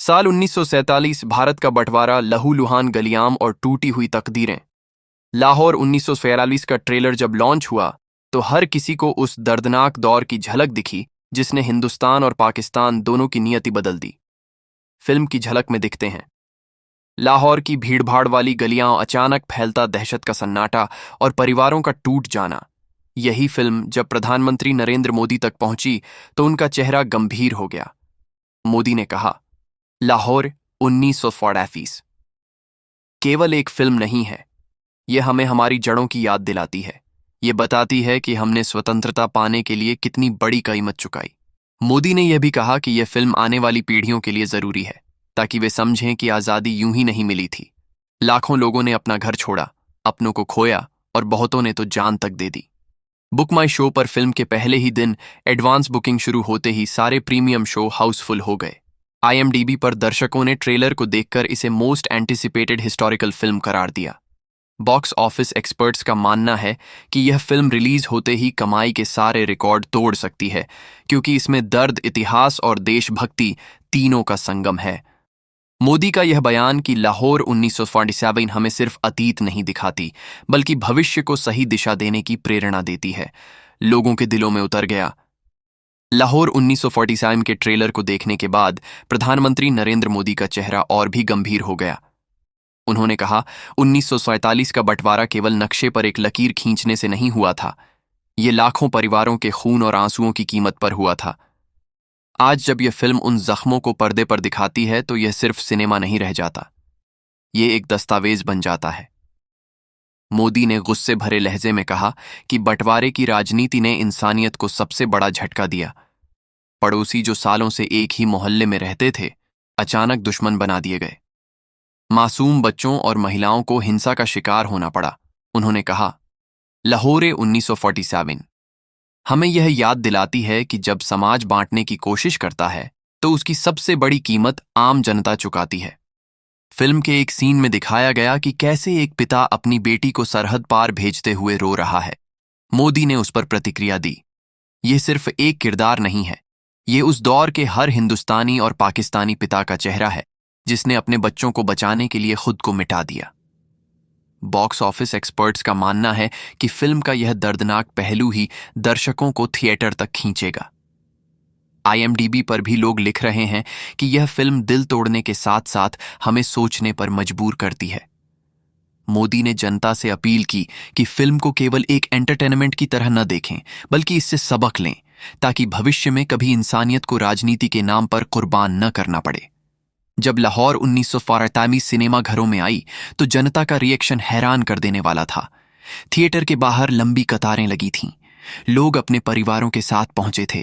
साल 1947 भारत का बंटवारा, लहूलुहान गलियाम और टूटी हुई तकदीरें। लाहौर 1942 का ट्रेलर जब लॉन्च हुआ तो हर किसी को उस दर्दनाक दौर की झलक दिखी जिसने हिंदुस्तान और पाकिस्तान दोनों की नियति बदल दी। फिल्म की झलक में दिखते हैं लाहौर की भीड़भाड़ वाली गलियां, अचानक फैलता दहशत का सन्नाटा और परिवारों का टूट जाना। यही फिल्म जब प्रधानमंत्री नरेंद्र मोदी तक पहुंची तो उनका चेहरा गंभीर हो गया। मोदी ने कहा, लाहौर 1940 केवल एक फिल्म नहीं है, यह हमें हमारी जड़ों की याद दिलाती है। ये बताती है कि हमने स्वतंत्रता पाने के लिए कितनी बड़ी कीमत चुकाई। मोदी ने यह भी कहा कि यह फिल्म आने वाली पीढ़ियों के लिए जरूरी है ताकि वे समझें कि आज़ादी यूं ही नहीं मिली थी। लाखों लोगों ने अपना घर छोड़ा, अपनों को खोया और बहुतों ने तो जान तक दे दी। बुक माई शो पर फिल्म के पहले ही दिन एडवांस बुकिंग शुरू होते ही सारे प्रीमियम शो हाउसफुल हो गए। IMDb पर दर्शकों ने ट्रेलर को देखकर इसे मोस्ट एंटिसिपेटेड हिस्टोरिकल फिल्म करार दिया। बॉक्स ऑफिस एक्सपर्ट्स का मानना है कि यह फिल्म रिलीज होते ही कमाई के सारे रिकॉर्ड तोड़ सकती है, क्योंकि इसमें दर्द, इतिहास और देशभक्ति तीनों का संगम है। मोदी का यह बयान कि लाहौर 1947 हमें सिर्फ अतीत नहीं दिखाती बल्कि भविष्य को सही दिशा देने की प्रेरणा देती है, लोगों के दिलों में उतर गया। लाहौर 1947 के ट्रेलर को देखने के बाद प्रधानमंत्री नरेंद्र मोदी का चेहरा और भी गंभीर हो गया। उन्होंने कहा, 1947 का बंटवारा केवल नक्शे पर एक लकीर खींचने से नहीं हुआ था, ये लाखों परिवारों के खून और आंसुओं की कीमत पर हुआ था। आज जब यह फिल्म उन जख्मों को पर्दे पर दिखाती है तो यह सिर्फ सिनेमा नहीं रह जाता, ये एक दस्तावेज बन जाता है। मोदी ने गुस्से भरे लहजे में कहा कि बंटवारे की राजनीति ने इंसानियत को सबसे बड़ा झटका दिया। पड़ोसी जो सालों से एक ही मोहल्ले में रहते थे, अचानक दुश्मन बना दिए गए। मासूम बच्चों और महिलाओं को हिंसा का शिकार होना पड़ा। उन्होंने कहा, लाहौर 1947 हमें यह याद दिलाती है कि जब समाज बांटने की कोशिश करता है तो उसकी सबसे बड़ी कीमत आम जनता चुकाती है। फिल्म के एक सीन में दिखाया गया कि कैसे एक पिता अपनी बेटी को सरहद पार भेजते हुए रो रहा है। मोदी ने उस पर प्रतिक्रिया दी, यह सिर्फ एक किरदार नहीं है, ये उस दौर के हर हिंदुस्तानी और पाकिस्तानी पिता का चेहरा है जिसने अपने बच्चों को बचाने के लिए खुद को मिटा दिया। बॉक्स ऑफिस एक्सपर्ट्स का मानना है कि फिल्म का यह दर्दनाक पहलू ही दर्शकों को थिएटर तक खींचेगा। IMDb पर भी लोग लिख रहे हैं कि यह फिल्म दिल तोड़ने के साथ साथ हमें सोचने पर मजबूर करती है। मोदी ने जनता से अपील की कि फिल्म को केवल एक एंटरटेनमेंट की तरह न देखें बल्कि इससे सबक लें, ताकि भविष्य में कभी इंसानियत को राजनीति के नाम पर कुर्बान न करना पड़े। जब लाहौर 1947 सिनेमा घरों में आई तो जनता का रिएक्शन हैरान कर देने वाला था। थिएटर के बाहर लंबी कतारें लगी थीं। लोग अपने परिवारों के साथ पहुंचे थे,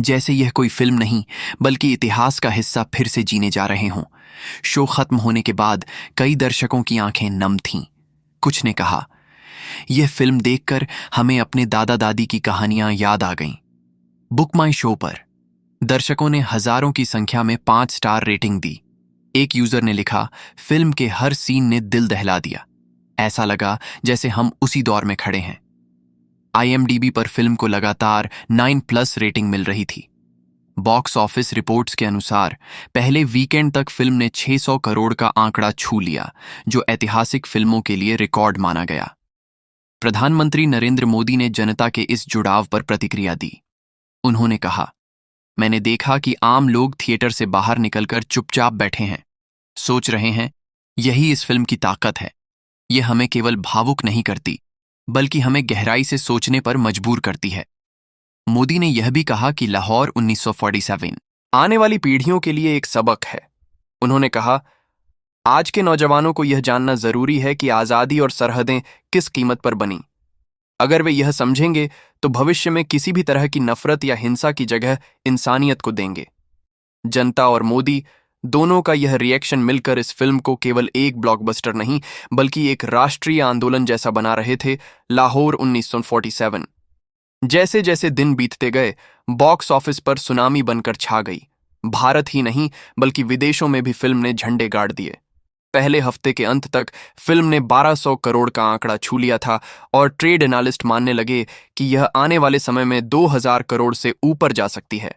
जैसे यह कोई फिल्म नहीं बल्कि इतिहास का हिस्सा फिर से जीने जा रहे हों। शो खत्म होने के बाद कई दर्शकों की आंखें नम थीं। कुछ ने कहा, यह फिल्म देखकर हमें अपने दादा दादी की कहानियां याद आ गईं। बुक माई शो पर दर्शकों ने हजारों की संख्या में 5 स्टार रेटिंग दी। एक यूजर ने लिखा, फिल्म के हर सीन ने दिल दहला दिया, ऐसा लगा जैसे हम उसी दौर में खड़े हैं। IMDb पर फिल्म को लगातार 9+ रेटिंग मिल रही थी। बॉक्स ऑफिस रिपोर्ट्स के अनुसार पहले वीकेंड तक फिल्म ने 600 करोड़ का आंकड़ा छू लिया, जो ऐतिहासिक फिल्मों के लिए रिकॉर्ड माना गया। प्रधानमंत्री नरेंद्र मोदी ने जनता के इस जुड़ाव पर प्रतिक्रिया दी। उन्होंने कहा, मैंने देखा कि आम लोग थिएटर से बाहर निकलकर चुपचाप बैठे हैं, सोच रहे हैं। यही इस फिल्म की ताकत है, यह हमें केवल भावुक नहीं करती बल्कि हमें गहराई से सोचने पर मजबूर करती है। मोदी ने यह भी कहा कि लाहौर 1947 आने वाली पीढ़ियों के लिए एक सबक है। उन्होंने कहा, आज के नौजवानों को यह जानना जरूरी है कि आज़ादी और सरहदें किस कीमत पर बनी। अगर वे यह समझेंगे तो भविष्य में किसी भी तरह की नफरत या हिंसा की जगह इंसानियत को देंगे। जनता और मोदी दोनों का यह रिएक्शन मिलकर इस फिल्म को केवल एक ब्लॉकबस्टर नहीं बल्कि एक राष्ट्रीय आंदोलन जैसा बना रहे थे। लाहौर 1947 जैसे जैसे दिन बीतते गए, बॉक्स ऑफिस पर सुनामी बनकर छा गई। भारत ही नहीं बल्कि विदेशों में भी फिल्म ने झंडे गाड़ दिए। पहले हफ्ते के अंत तक फिल्म ने 1200 करोड़ का आंकड़ा छू लिया था और ट्रेड एनालिस्ट मानने लगे कि यह आने वाले समय में 2000 करोड़ से ऊपर जा सकती है।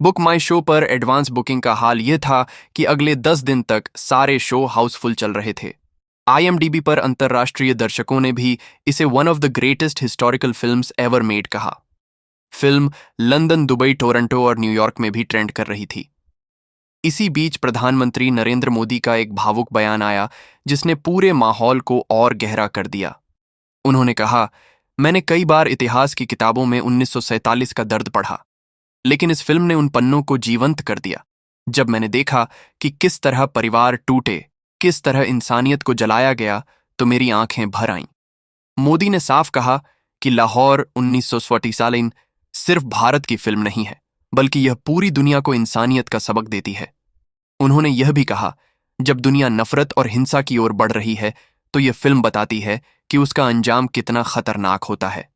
बुक माई शो पर एडवांस बुकिंग का हाल यह था कि अगले 10 दिन तक सारे शो हाउसफुल चल रहे थे। IMDb पर अंतर्राष्ट्रीय दर्शकों ने भी इसे one of the greatest historical films ever made कहा। फिल्म लंदन, दुबई, टोरंटो और न्यूयॉर्क में भी ट्रेंड कर रही थी। इसी बीच प्रधानमंत्री नरेंद्र मोदी का एक भावुक बयान आया जिसने पूरे माहौल को और गहरा कर दिया। उन्होंने कहा, मैंने कई बार इतिहास की किताबों में 1947 का दर्द पढ़ा, लेकिन इस फिल्म ने उन पन्नों को जीवंत कर दिया। जब मैंने देखा कि किस तरह परिवार टूटे, किस तरह इंसानियत को जलाया गया, तो मेरी आंखें भर आईं। मोदी ने साफ कहा कि लाहौर 1947 सिर्फ भारत की फिल्म नहीं है, बल्कि यह पूरी दुनिया को इंसानियत का सबक देती है। उन्होंने यह भी कहा, जब दुनिया नफरत और हिंसा की ओर बढ़ रही है, तो यह फिल्म बताती है कि उसका अंजाम कितना खतरनाक होता है।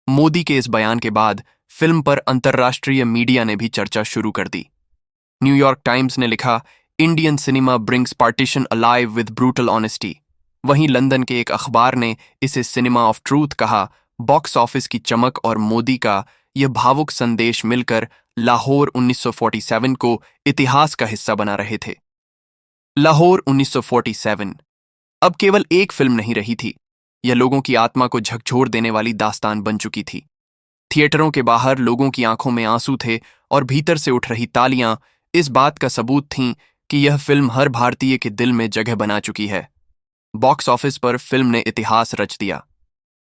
मोदी के इस बयान के बाद फिल्म पर अंतर्राष्ट्रीय मीडिया ने भी चर्चा शुरू कर दी। न्यूयॉर्क टाइम्स ने लिखा, Indian cinema brings partition alive with brutal honesty. वहीं लंदन के एक अखबार ने इसे सिनेमा ऑफ ट्रूथ कहा। बॉक्स ऑफिस की चमक और मोदी का यह भावुक संदेश मिलकर लाहौर 1947 को इतिहास का हिस्सा बना रहे थे। लाहौर 1947 अब केवल एक फिल्म नहीं रही थी, यह लोगों की आत्मा को झकझोर देने वाली दास्तान बन चुकी थी। थिएटरों के बाहर लोगों की आंखों में आंसू थे और भीतर से उठ रही तालियां इस बात का सबूत थीं कि यह फिल्म हर भारतीय के दिल में जगह बना चुकी है। बॉक्स ऑफिस पर फिल्म ने इतिहास रच दिया।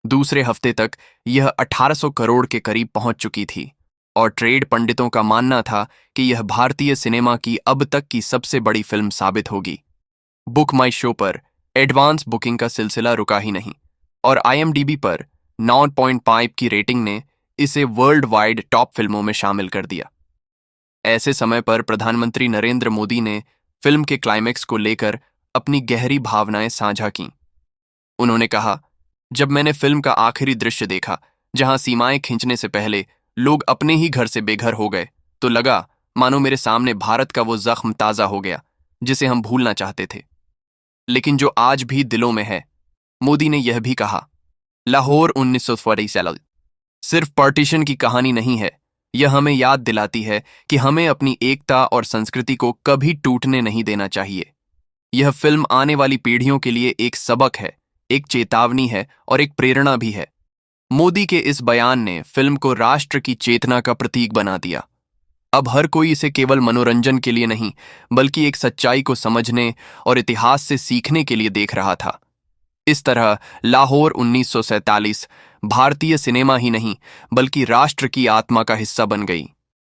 दूसरे हफ्ते तक यह 1800 करोड़ के करीब पहुंच चुकी थी और ट्रेड पंडितों का मानना था कि यह भारतीय सिनेमा की अब तक की सबसे बड़ी फिल्म साबित होगी। बुक माई शो पर एडवांस बुकिंग का सिलसिला रुका ही नहीं और IMDb पर 9.5 की रेटिंग ने इसे वर्ल्ड वाइड टॉप फिल्मों में शामिल कर दिया। ऐसे समय पर प्रधानमंत्री नरेंद्र मोदी ने फिल्म के क्लाइमैक्स को लेकर अपनी गहरी भावनाएं साझा कीं। उन्होंने कहा, जब मैंने फिल्म का आखिरी दृश्य देखा, जहां सीमाएं खींचने से पहले लोग अपने ही घर से बेघर हो गए, तो लगा मानो मेरे सामने भारत का वो जख्म ताजा हो गया जिसे हम भूलना चाहते थे, लेकिन जो आज भी दिलों में है। मोदी ने यह भी कहा, लाहौर 1947 सिर्फ पार्टीशन की कहानी नहीं है, यह हमें याद दिलाती है कि हमें अपनी एकता और संस्कृति को कभी टूटने नहीं देना चाहिए। यह फिल्म आने वाली पीढ़ियों के लिए एक सबक है, एक चेतावनी है और एक प्रेरणा भी है। मोदी के इस बयान ने फिल्म को राष्ट्र की चेतना का प्रतीक बना दिया। अब हर कोई इसे केवल मनोरंजन के लिए नहीं, बल्कि एक सच्चाई को समझने और इतिहास से सीखने के लिए देख रहा था। इस तरह लाहौर 1947 भारतीय सिनेमा ही नहीं, बल्कि राष्ट्र की आत्मा का हिस्सा बन गई।